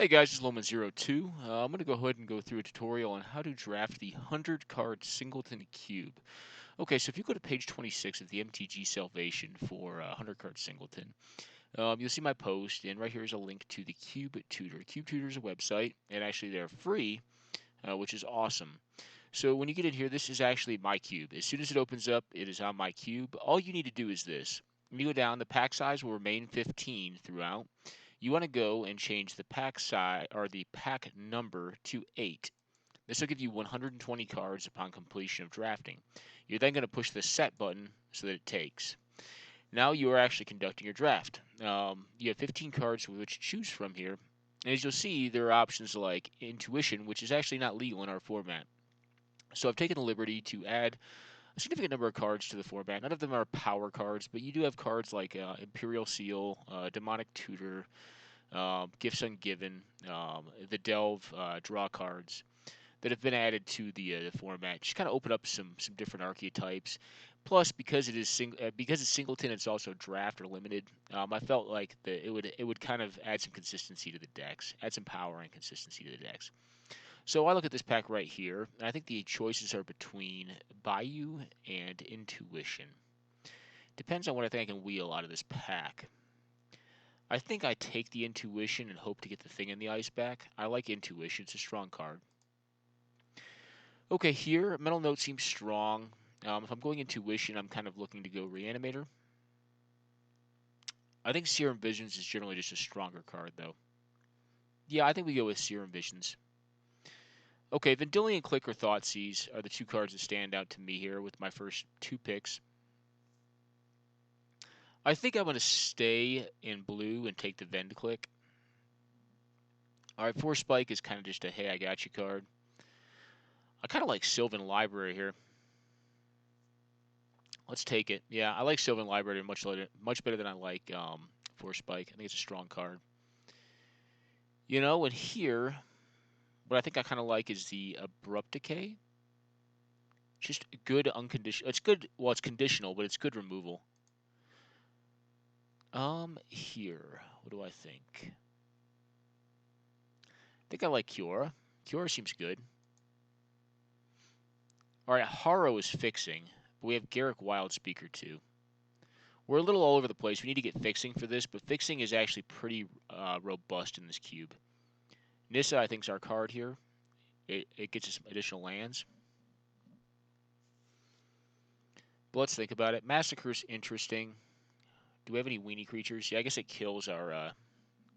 Hey guys, it's Loman02. I'm going to go ahead and go through a tutorial on how to draft the 100 card singleton cube. Okay, so if you go to page 26 of the MTG Salvation for 100 card singleton, you'll see my post, and right here is a link to the Cube Tutor. Cube Tutor is a website, and actually they're free, which is awesome. So when you get in here, this is actually my cube. As soon as it opens up, it is on my cube. All you need to do is this. When you go down, the pack size will remain 15 throughout. You want to go and change the pack size or the pack number to 8. This will give you 120 cards upon completion of drafting. You're then going to push the set button so that it takes. Now you are actually conducting your draft. You have 15 cards with which to choose from here. And as you'll see, there are options like Intuition, which is actually not legal in our format. So I've taken the liberty to add a significant number of cards to the format. None of them are power cards, but you do have cards like Imperial Seal, Demonic Tutor, Gifts Ungiven, the Delve draw cards that have been added to the format. Just kind of open up some different archetypes. Plus, because it is because it's singleton, it's also draft or limited. I felt like it would kind of add some consistency to the decks, add some power and consistency to the decks. So I look at this pack right here, and I think the choices are between Bayou and Intuition. Depends on what I think I can wheel out of this pack. I think I take the Intuition and hope to get the thing in the ice back. I like Intuition. It's a strong card. Okay, here, Metal Note seems strong. If I'm going Intuition, I'm kind of looking to go Reanimator. I think Serum Visions is generally just a stronger card, though. Yeah, I think we go with Serum Visions. Okay, Vendilion Click or Thoughtseize are the two cards that stand out to me here with my first two picks. I think I'm going to stay in blue and take the Vend Click. Alright, Force Spike is kind of just a hey, I got you card. I kind of like Sylvan Library here. Let's take it. Yeah, I like Sylvan Library much better than I like Force Spike. I think it's a strong card. You know, and here, what I think I kind of like is the Abrupt Decay. Just good unconditional. It's good. Well, it's conditional, but it's good removal. Here, what do I think? I think I like Kiora. Kiora seems good. All right, Haro is fixing, but we have Garrick Wildspeaker too. We're a little all over the place. We need to get fixing for this, but fixing is actually pretty robust in this cube. Nissa, I think, is our card here. It gets us some additional lands. But let's think about it. Massacre's interesting. Do we have any weenie creatures? Yeah, I guess it kills our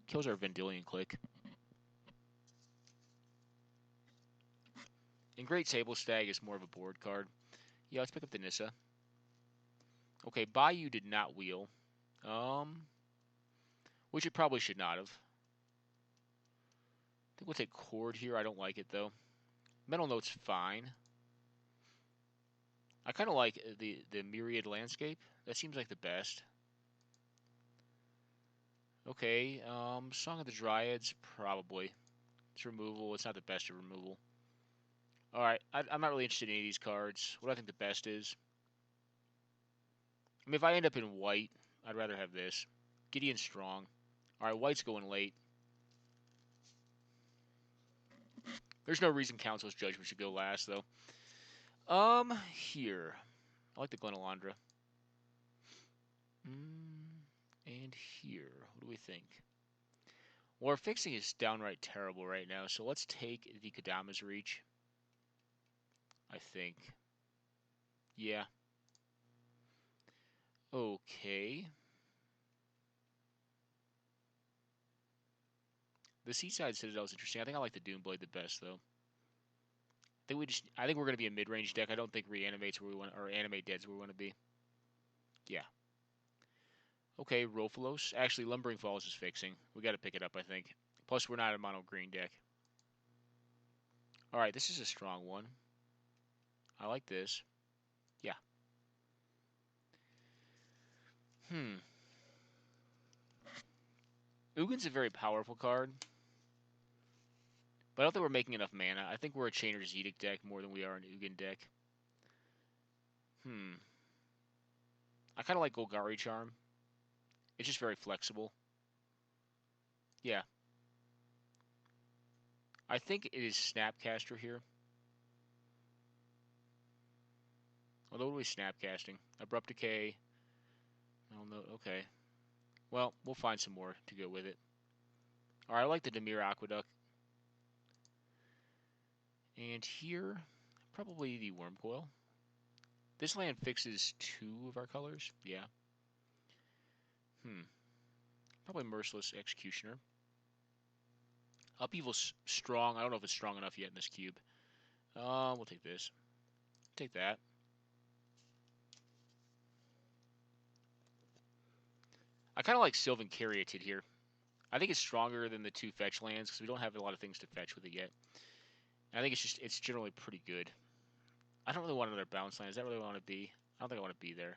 Vendilion Click. And Great Sable Stag is more of a board card. Yeah, let's pick up the Nissa. Okay, Bayou did not wheel. Which it probably should not have. I think we'll take Cord here. I don't like it, though. Metal Note's fine. I kind of like the Myriad Landscape. That seems like the best. Okay, Song of the Dryads, probably. It's removal. It's not the best of removal. Alright, I'm not really interested in any of these cards. What do I think the best is? I mean, if I end up in white, I'd rather have this. Gideon Strong. Alright, white's going late. There's no reason Council's Judgment should go last, though. Here. I like the Glenalandra. And here. What do we think? Well, our fixing is downright terrible right now, so let's take the Kadama's Reach. I think. Yeah. Okay. The Seaside Citadel is interesting. I think I like the Doomblade the best, though. I think we're gonna be a mid-range deck. I don't think Reanimate's where we want, or Animate Dead's where we want to be. Yeah. Okay, Rofalos. Actually, Lumbering Falls is fixing. We got to pick it up, I think. Plus, we're not a mono green deck. All right, this is a strong one. I like this. Yeah. Ugin's a very powerful card. But I don't think we're making enough mana. I think we're a Chainer's Edict deck more than we are an Ugin deck. I kind of like Golgari Charm. It's just very flexible. Yeah. I think it is Snapcaster here. Although, what are we snapcasting? Abrupt Decay. I don't know. Okay. Well, we'll find some more to go with it. Alright, I like the Demir Aqueduct. And here, probably the Worm Coil. This land fixes 2 of our colors. Yeah. Probably Merciless Executioner. Upheaval's strong. I don't know if it's strong enough yet in this cube. We'll take this. Take that. I kind of like Sylvan Caryatid here. I think it's stronger than the 2 fetch lands because we don't have a lot of things to fetch with it yet. And I think it's generally pretty good. I don't really want another bounce land. Is that really what I want to be? I don't think I want to be there.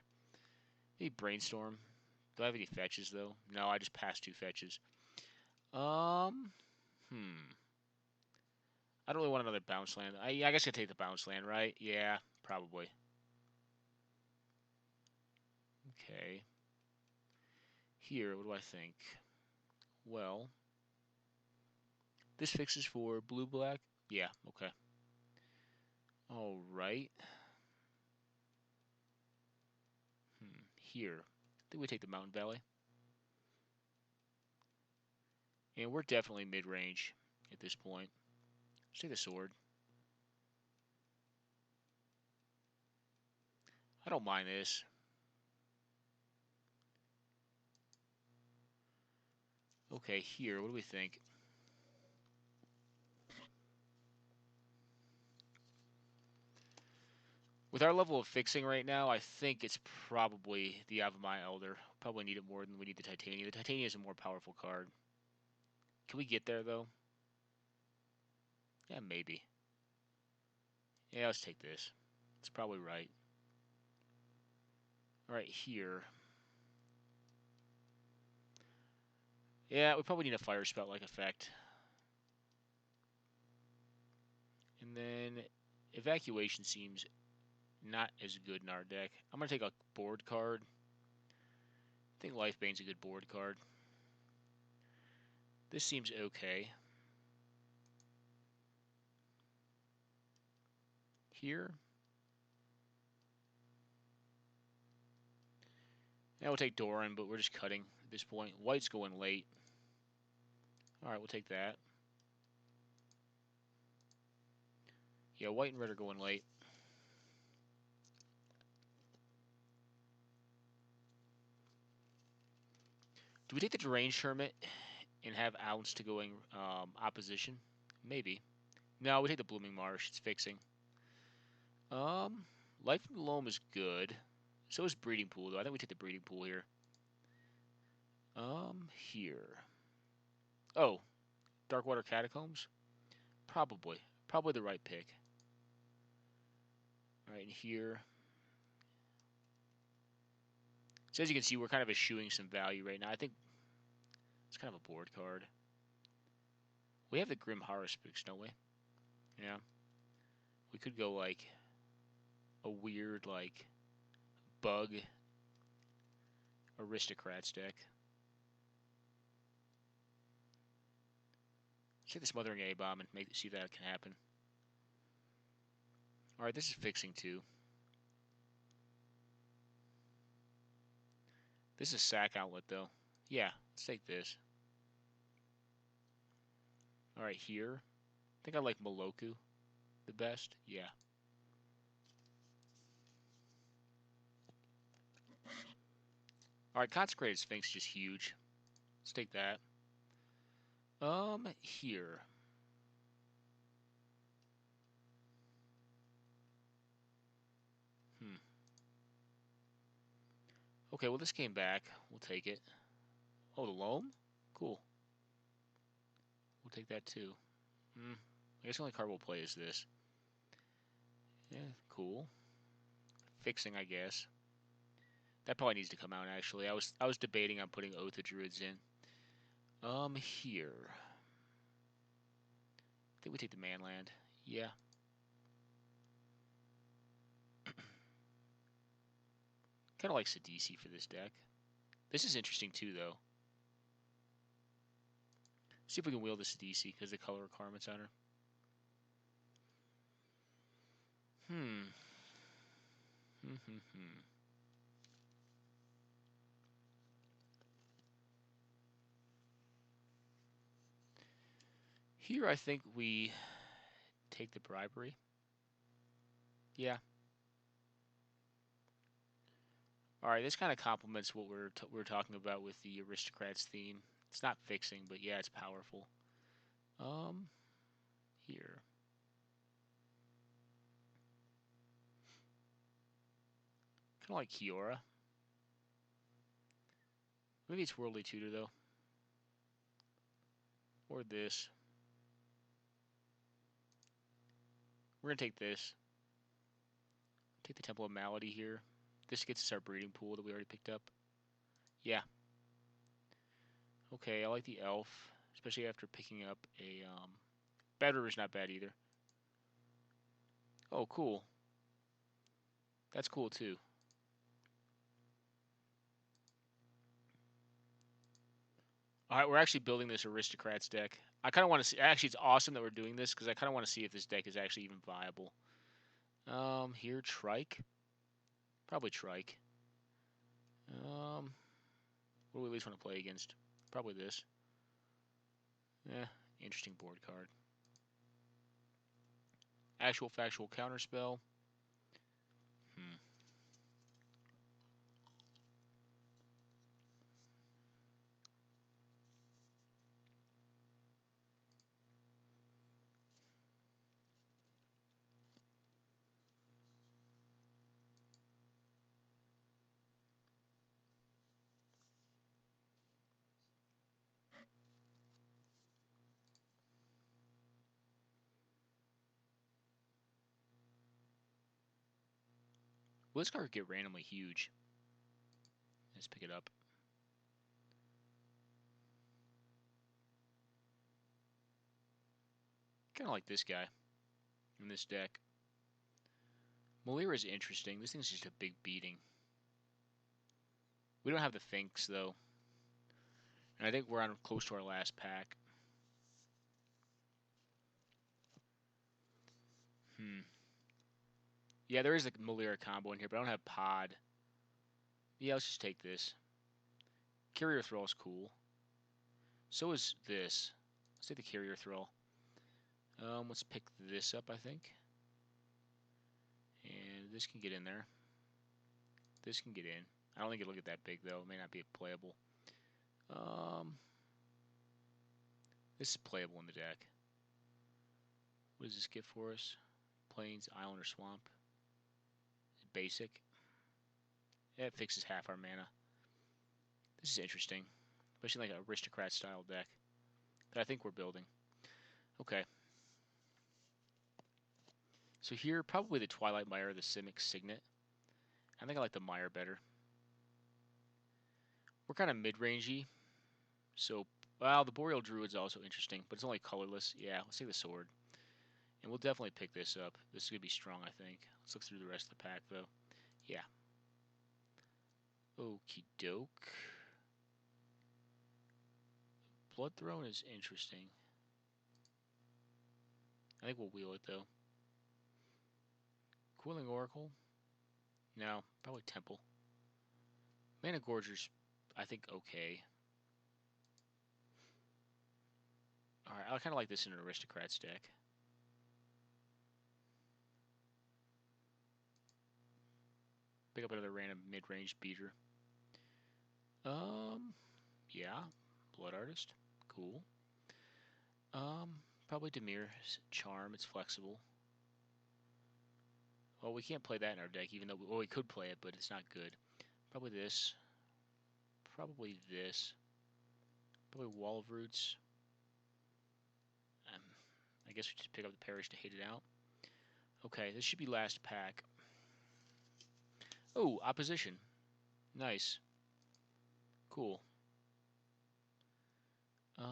Maybe Brainstorm. Do I have any fetches though? No, I just passed 2 fetches. I don't really want another bounce land. I guess I take the bounce land, right? Yeah, probably. Okay. Here, what do I think? Well, this fixes for blue-black. Yeah, okay. All right. Here, I think we take the Mountain Valley. And we're definitely mid-range at this point. Let's take the sword. I don't mind this. Okay, here, what do we think? With our level of fixing right now, I think it's probably the Avamai Elder. Probably need it more than we need the Titania. The Titania is a more powerful card. Can we get there, though? Yeah, maybe. Yeah, let's take this. It's probably right. Alright, here. Yeah, we probably need a Fire Spout-like effect. And then Evacuation seems not as good in our deck. I'm going to take a board card. I think Lifebane's a good board card. This seems okay. Here. Now we'll take Doran, but we're just cutting at this point. White's going late. Alright, we'll take that. Yeah, white and red are going late. Do we take the Deranged Hermit and have Ounce to going opposition? Maybe. No, we take the Blooming Marsh. It's fixing. Life in the Loam is good. So is Breeding Pool, though. I think we take the Breeding Pool here. Here. Oh, Darkwater Catacombs? Probably. Probably the right pick. Alright, and here. So as you can see, we're kind of eschewing some value right now. I think it's kind of a board card. We have the Grim Haruspex, don't we? Yeah. We could go like a weird like bug aristocrats deck. Let's take the Smothering A-Bomb and see if that can happen. Alright, this is fixing too. This is Sack Outlet though. Yeah, let's take this. Alright, here. I think I like Moloku the best. Yeah. Alright, Consecrated Sphinx is just huge. Let's take that. Here. Okay, well this came back. We'll take it. Oh, the Loam? Cool. We'll take that too. I guess the only card we'll play is this. Yeah, cool. Fixing, I guess. That probably needs to come out actually. I was debating on putting Oath of Druids in. Here. I think we take the Manland. Yeah. Kind of like Sidisi for this deck. This is interesting too, though. See if we can wield the Sidisi because the color requirement's on her. Hmm. Here, I think we take the bribery. Yeah. All right. This kind of complements what we're talking about with the aristocrats theme. It's not fixing, but yeah, it's powerful. Um. Here. Kind of like Kiora. Maybe it's Worldly Tutor though, or this. We're gonna take this. Take the Temple of Malady here. This gets us our breeding pool that we already picked up. Yeah. Okay, I like the elf, especially after picking up a Bedroom is not bad either. Oh, cool. That's cool too. All right, we're actually building this aristocrats deck. I kind of want to see. Actually, it's awesome that we're doing this because I kind of want to see if this deck is actually even viable. Here Trike, probably Trike. What do we at least want to play against? Probably this. Yeah, interesting board card. Actual factual counterspell. Hmm. Will this card get randomly huge? Let's pick it up. Kind of like this guy in this deck. Malira is interesting. This thing's just a big beating. We don't have the Finks though, and I think we're on close to our last pack. Hmm. Yeah, there is a Malira combo in here, but I don't have Pod. Yeah, let's just take this. Carrier Throw is cool. So is this. Let's take the Carrier Throw. Let's pick this up, I think. And this can get in there. This can get in. I don't think it'll get that big, though. It may not be playable. This is playable in the deck. What does this get for us? Plains, Island, or Swamp? Basic. That fixes half our mana. This is interesting. Especially like an aristocrat style deck that I think we're building. Okay. So here, probably the Twilight Mire or the Simic Signet. I think I like the Mire better. We're kind of mid-rangey. So, well, the Boreal Druid's also interesting, but it's only colorless. Yeah, let's take the Sword. And we'll definitely pick this up. This is going to be strong, I think. Let's look through the rest of the pack, though. Yeah. Okie doke. Blood Throne is interesting. I think we'll wheel it, though. Coiling Oracle? No, probably Temple. Mana Gorger's, I think, okay. Alright, I kind of like this in an Aristocrats deck. Pick up another random mid-range beater. Yeah. Blood Artist. Cool. Probably Demir's Charm. It's flexible. Well, we can't play that in our deck, even though we could play it, but it's not good. Probably this. Probably this. Probably Wall of Roots. Um, I guess we just pick up the Parish to hate it out. Okay, this should be last pack. Oh, Opposition. Nice. Cool. I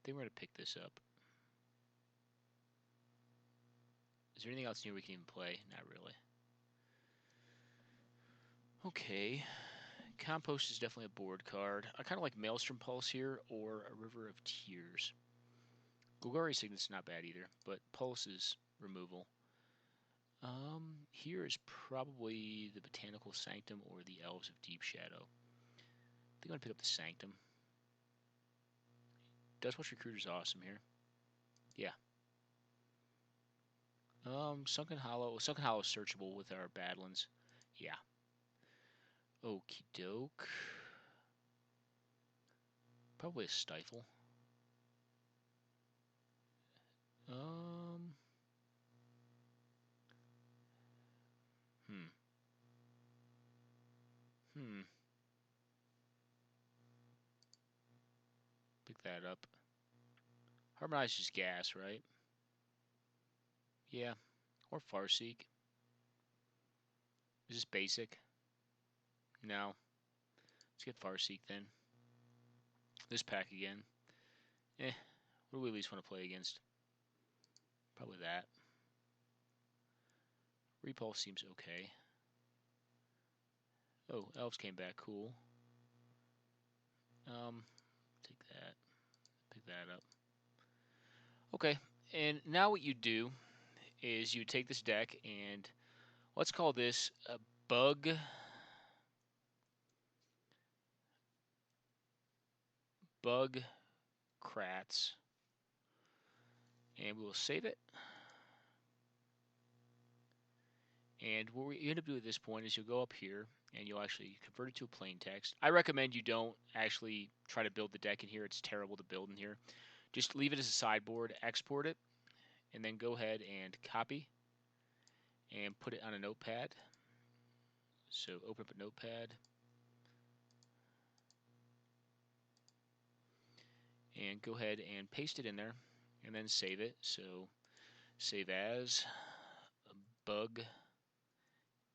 think we're gonna pick this up. Is there anything else new we can even play? Not really. Okay. Compost is definitely a board card. I kind of like Maelstrom Pulse here or a River of Tears. Golgari Signet's not bad either, but Pulse is removal. Here is probably the Botanical Sanctum or the Elves of Deep Shadow. I think I'm gonna pick up the Sanctum. Dustwatch Recruiter's awesome here. Yeah. Sunken Hollow. Sunken Hollow is searchable with our Badlands. Yeah. Okie doke. Probably a Stifle. Um. Hmm. Hmm. Pick that up. Harmonize is gas, right? Yeah. Or Farseek. Is this basic? No. Let's get Farseek then. This pack again. What do we at least want to play against? Probably that. Repulse seems okay. Oh, Elves came back. Cool. Take that. Pick that up. Okay, and now what you do is you take this deck and let's call this a bug crats, and we will save it. And what we end up doing at this point is you'll go up here and you'll actually convert it to a plain text. I recommend you don't actually try to build the deck in here. It's terrible to build in here. Just leave it as a sideboard, export it, and then go ahead and copy and put it on a notepad. So open up a notepad and go ahead and paste it in there and then save it. So save as bug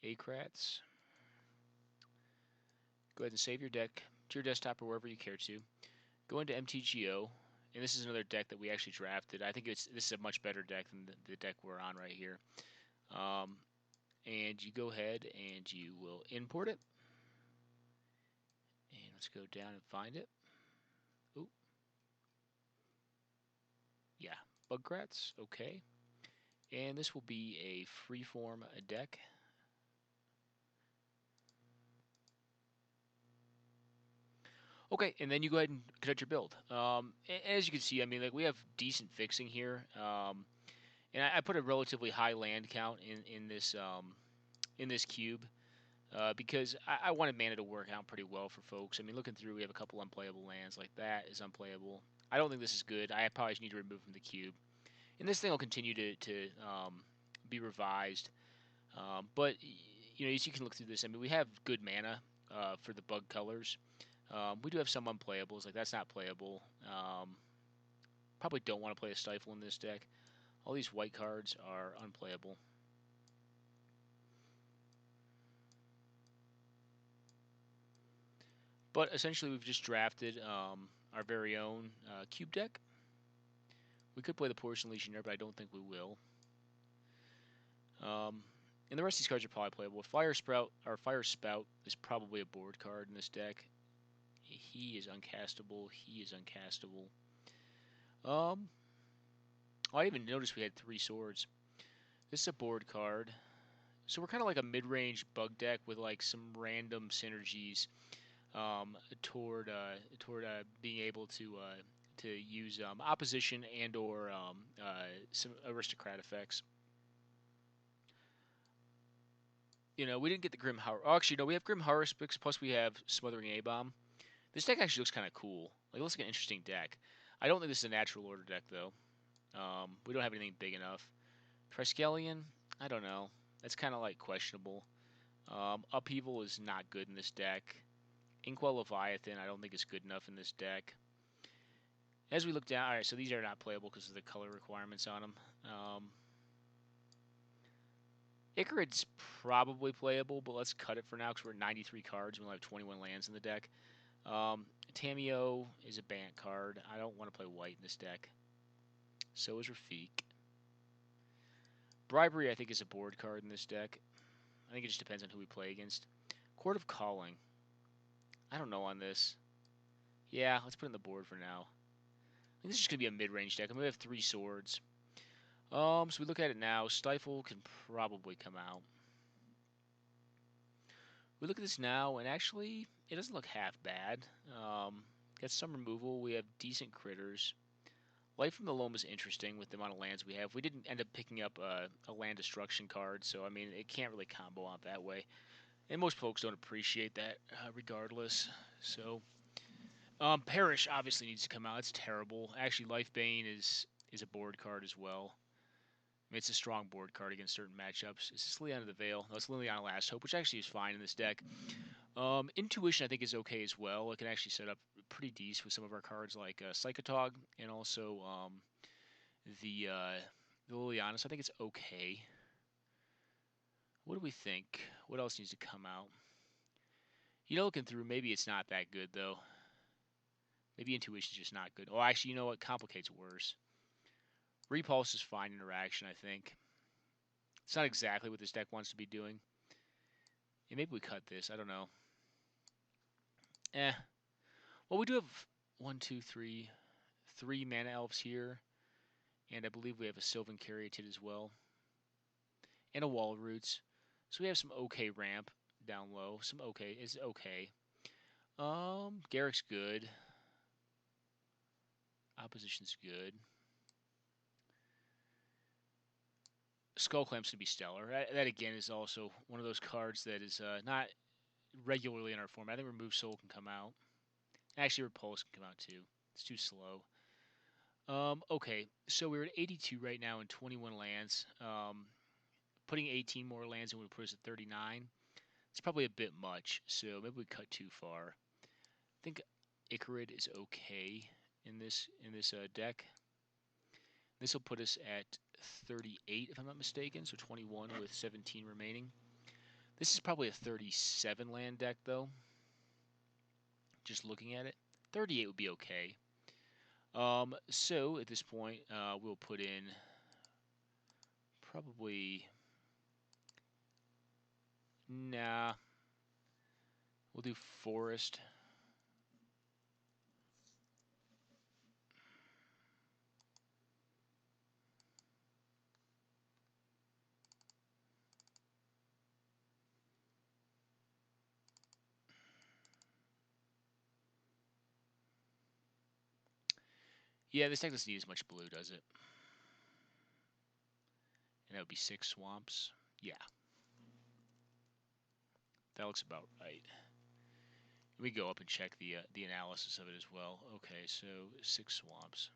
acrats. Go ahead and save your deck to your desktop or wherever you care to. Go into MTGO, and this is another deck that we actually drafted. I think this is a much better deck than the deck we're on right here. And you go ahead and you will import it. And let's go down and find it. Oh, yeah, Bugcrats, okay. And this will be a freeform deck. Okay, and then you go ahead and conduct your build. As you can see, I mean, like we have decent fixing here, and I put a relatively high land count in this cube because I wanted mana to work out pretty well for folks. I mean, looking through, we have a couple unplayable lands like that is unplayable. I don't think this is good. I probably just need to remove from the cube, and this thing will continue to be revised. But you know, as you can look through this, I mean, we have good mana for the bug colors. We do have some unplayables, like that's not playable. Probably don't want to play a Stifle in this deck. All these white cards are unplayable. But essentially, we've just drafted our very own cube deck. We could play the Porcelain Legionnaire, but I don't think we will. And the rest of these cards are probably playable. Fire Spout is probably a board card in this deck. He is uncastable. He is uncastable. I even noticed we had 3 swords. This is a board card. So we're kind of like a mid-range bug deck with like some random synergies toward being able to use opposition and or some aristocrat effects. You know, we didn't get the Grim Har. Oh, actually, no, we have Grim Haruspex, plus we have Smothering A-Bomb. This deck actually looks kind of cool. Like, it looks like an interesting deck. I don't think this is a natural order deck, though. We don't have anything big enough. Triskelion, I don't know. That's kind of like questionable. Upheaval is not good in this deck. Inkwell Leviathan, I don't think is good enough in this deck. As we look down, all right, so these are not playable because of the color requirements on them. Icarid's probably playable, but let's cut it for now because we're at 93 cards. We only have 21 lands in the deck. Tameo is a Bant card. I don't want to play white in this deck. So is Rafik. Bribery, I think, is a board card in this deck. I think it just depends on who we play against. Court of Calling. I don't know on this. Yeah, let's put it in the board for now. think this is going to be a mid-range deck. I mean, we have 3 swords. So we look at it now. Stifle can probably come out. We look at this now, and actually, it doesn't look half bad. Got some removal. We have decent critters. Light from the Loam is interesting with the amount of lands we have. We didn't end up picking up a land destruction card, so I mean, it can't really combo out that way. And most folks don't appreciate that regardless. So, Perish obviously needs to come out. It's terrible. Actually, Lifebane is a board card as well. I mean, it's a strong board card against certain matchups. Is this Liliana the Veil? No, it's Liliana Last Hope, which actually is fine in this deck. Intuition, I think, is okay as well. It can actually set up pretty decent with some of our cards like Psychotog and also the Liliana. So I think it's okay. What do we think? What else needs to come out? You know, looking through, maybe it's not that good, though. Maybe Intuition's just not good. Oh, actually, you know what? Complicates worse. Repulse is fine interaction, I think. It's not exactly what this deck wants to be doing. Yeah, maybe we cut this. I don't know. Well, we do have 1, 2, 3, 3 mana elves here. And I believe we have a Sylvan Caryatid as well. And a Wall of Roots. So we have some okay ramp down low. Some okay. It's okay. Garrick's good. Opposition's good. Skullclamp's going to be stellar. That, again, is also one of those cards that is not regularly in our format. I think Remove Soul can come out. Actually, Repulse can come out too. It's too slow. Okay, so we're at 82 right now in 21 lands. Putting 18 more lands in would put us at 39. It's probably a bit much, so maybe we cut too far. I think Icarid is okay in this deck. This will put us at 38, if I'm not mistaken, so 21 with 17 remaining. This is probably a 37 land deck, though. Just looking at it, 38 would be okay. So at this point, we'll put in probably... Nah. We'll do Forest. Yeah, this deck doesn't need as much blue, does it? And that would be 6 swamps. Yeah. That looks about right. We go up and check the analysis of it as well. Okay, so 6 swamps.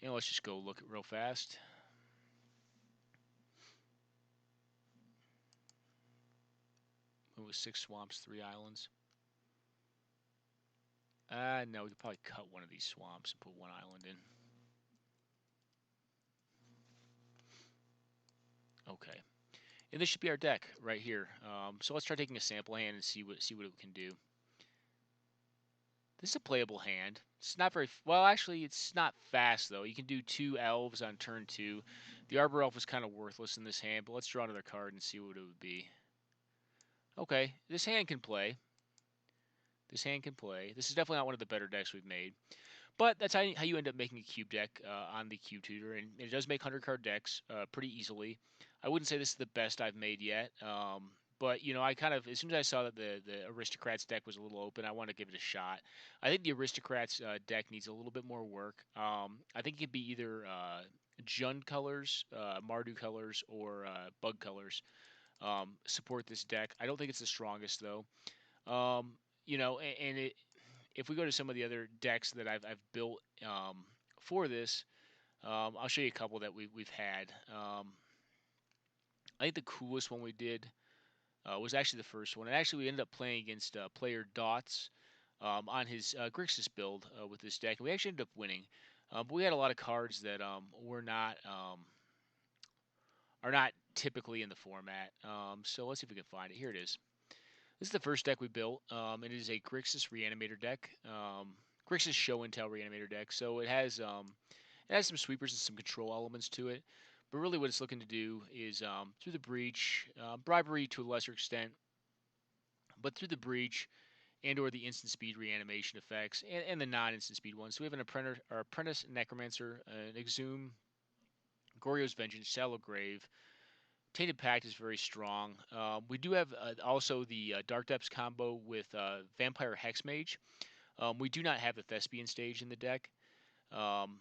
And let's just go look it real fast. It was 6 swamps, 3 islands. No, we could probably cut one of these swamps and put 1 island in. Okay. And this should be our deck right here. So let's try taking a sample hand and see what it can do. This is a playable hand. It's not very well. Actually, it's not fast though. You can do 2 elves on turn 2. The Arbor Elf was kind of worthless in this hand, but let's draw another card and see what it would be. Okay, this hand can play. This hand can play. This is definitely not one of the better decks we've made. But that's how you end up making a cube deck on the Cube Tutor, and it does make 100-card decks pretty easily. I wouldn't say this is the best I've made yet, but you know, I kind of, as soon as I saw that the Aristocrats deck was a little open, I wanted to give it a shot. I think the Aristocrats deck needs a little bit more work. I think it could be either Jund colors, Mardu colors, or Bug colors support this deck. I don't think it's the strongest though. You know, and if we go to some of the other decks that I've built for this, I'll show you a couple that we've had. I think the coolest one we did was actually the first one. And actually, we ended up playing against player Dots on his Grixis build with this deck. And we actually ended up winning. But we had a lot of cards that are not typically in the format. So let's see if we can find it. Here it is. This is the first deck we built. It is a Grixis Reanimator deck. Grixis Show and Tell Reanimator deck. So it has some sweepers and some control elements to it. But really what it's looking to do is through the breach, bribery to a lesser extent, but through the breach, and or the instant speed reanimation effects, and the non-instant speed ones. So we have an apprentice necromancer, an exhume, Goryo's Vengeance, Shallow Grave. Tainted Pact is very strong. We do have also the Dark Depths combo with Vampire Hexmage. We do not have the Thespian stage in the deck. Um,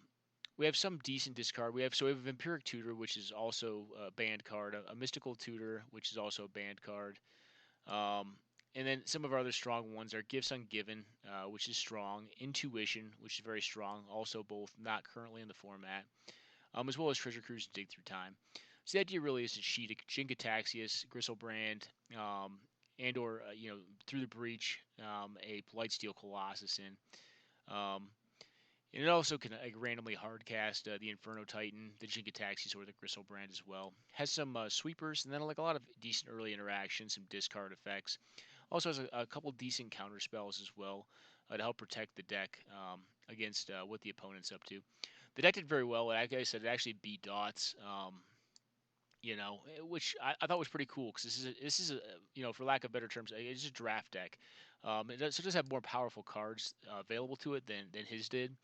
we have some decent discard. We have a Vampiric Tutor, which is also a banned card, a Mystical Tutor, which is also a banned card. Um, and then some of our other strong ones are Gifts Ungiven, which is strong, Intuition, which is very strong, also both not currently in the format, as well as Treasure Cruise and Dig Through Time. So the idea really is to cheat a Jin-Gitaxias, Gristlebrand, and or through the breach, a Blightsteel Colossus in. Um, and it also can randomly hardcast the Inferno Titan, the Jin-Gitaxias, or the Gristlebrand as well. Has some sweepers, and then like a lot of decent early interactions, some discard effects. Also has a couple decent counter spells as well to help protect the deck against what the opponent's up to. The deck did very well. Like I said, it actually beat Dots. Which I thought was pretty cool because this is a for lack of better terms, it's just a draft deck. So it does have more powerful cards available to it than his did.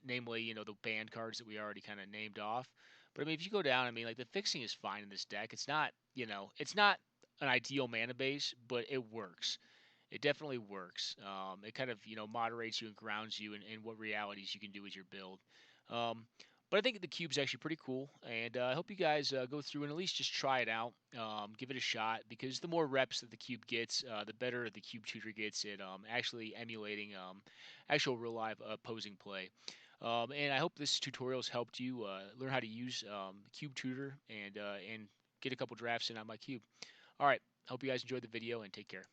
Namely, the banned cards that we already kind of named off. But I mean, if you go down, I mean, like the fixing is fine in this deck. It's not, it's not an ideal mana base, but it works. It definitely works. It kind of moderates you and grounds you in what realities you can do with your build. Um, but I think the cube's actually pretty cool, and I hope you guys go through and at least just try it out, give it a shot, because the more reps that the cube gets, the better the cube tutor gets at actually emulating actual real live opposing play. And I hope this tutorial has helped you learn how to use Cube Tutor and get a couple drafts in on my cube. All right, hope you guys enjoyed the video and take care.